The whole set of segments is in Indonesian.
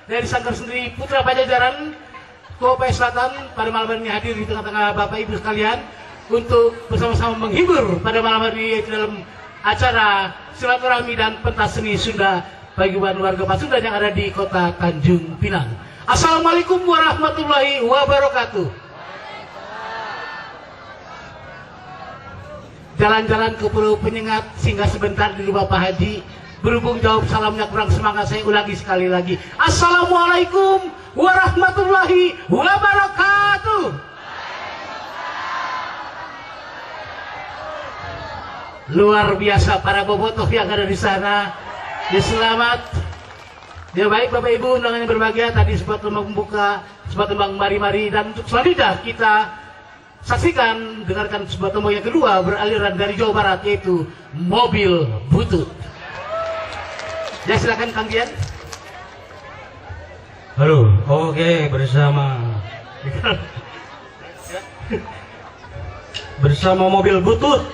dari Sanggar sendiri Putra Pajajaran Kopay Selatan pada malam ini hadir di tengah-tengah Bapak Ibu sekalian untuk bersama-sama menghibur pada malam hari ini dalam acara silaturahmi dan pentas seni Sunda bagi warga Pasundan yang ada di kota Tanjung Pinang. Assalamualaikum warahmatullahi wabarakatuh. Jalan-jalan ke Pulau Penyengat singgah sebentar di rumah Pak Haji. Berhubung jawab salamnya kurang semangat, saya ulangi sekali lagi. Assalamualaikum warahmatullahi wabarakatuh. Luar biasa para bobotoh yang ada di sana. Ya selamat. Ya baik Bapak Ibu undangan yang berbahagia, tadi sempat membuka sebuah tembang mari-mari, dan untuk selanjutnya kita saksikan dengarkan sebuah tembang yang kedua beraliran dari Jawa Barat, yaitu Mobil Butut. Ya silakan Kang Gian. Halo, oke, bersama Mobil Butut.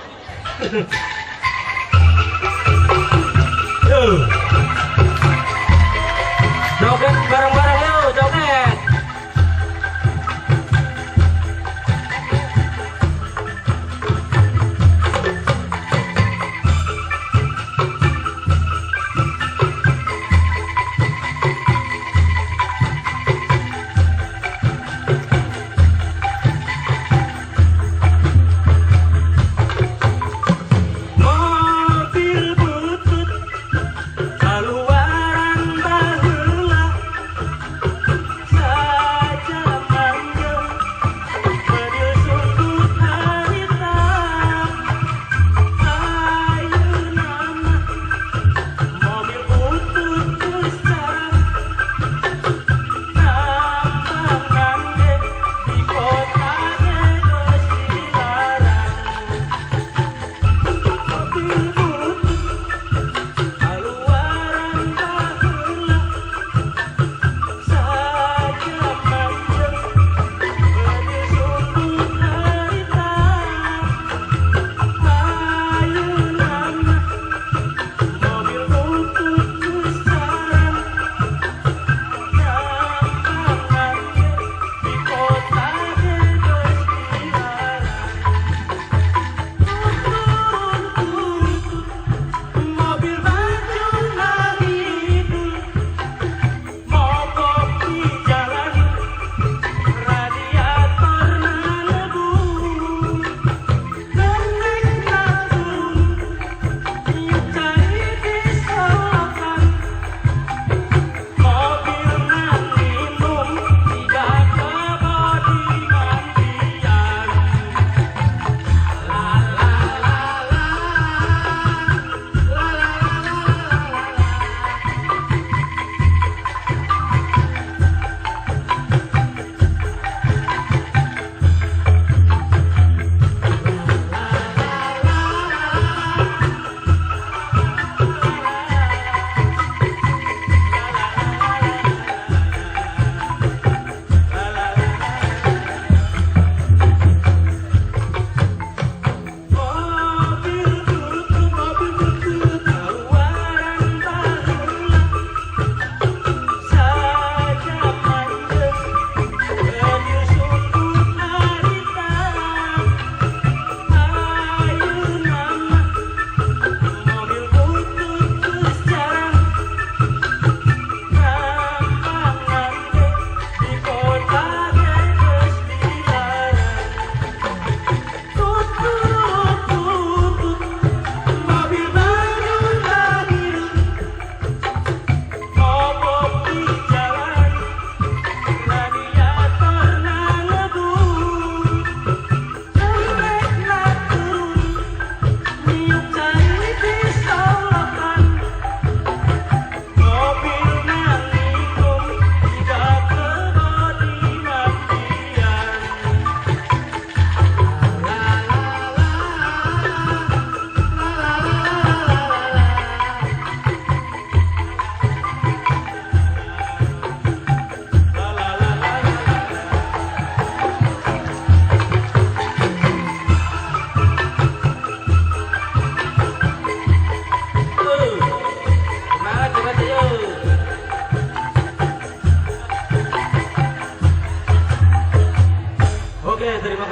Yo. Joget bareng-bareng yuk, joget.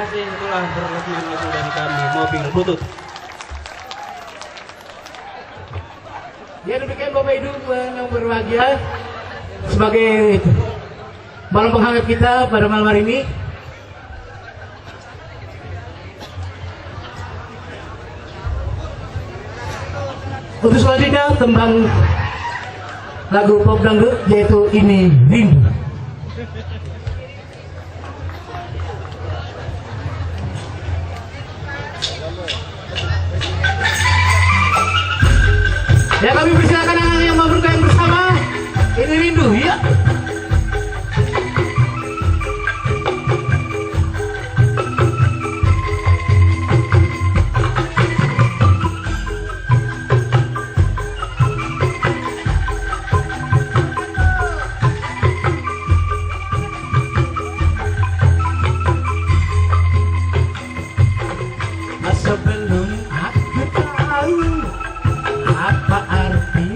kasih telah berkenan lagu dari kami Mobil Butut. Ya demikian Bapak Ibu yang berbahagia, sebagai malam penghangat kita pada malam hari ini. Untuk selanjutnya tembang lagu pop dangdut yaitu Ini Rindu. Ya kami persilakan anak yang mau bergoyang bersama. Ini Rindu ya. Sebelum aku tahu apa arti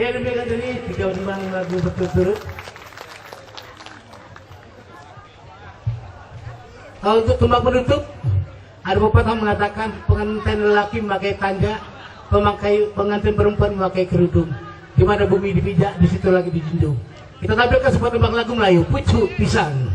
Oke, demikian tadi 3 tembang lagu berturut-turut. Kalau untuk tembang penutup, ada pepatah mengatakan pengantin lelaki memakai tanja, pengantin perempuan memakai kerudung. Di mana bumi dipijak, di situ lagi dijunjung. Kita tampilkan sebuah tembang lagu Melayu, Pucuk Pisang.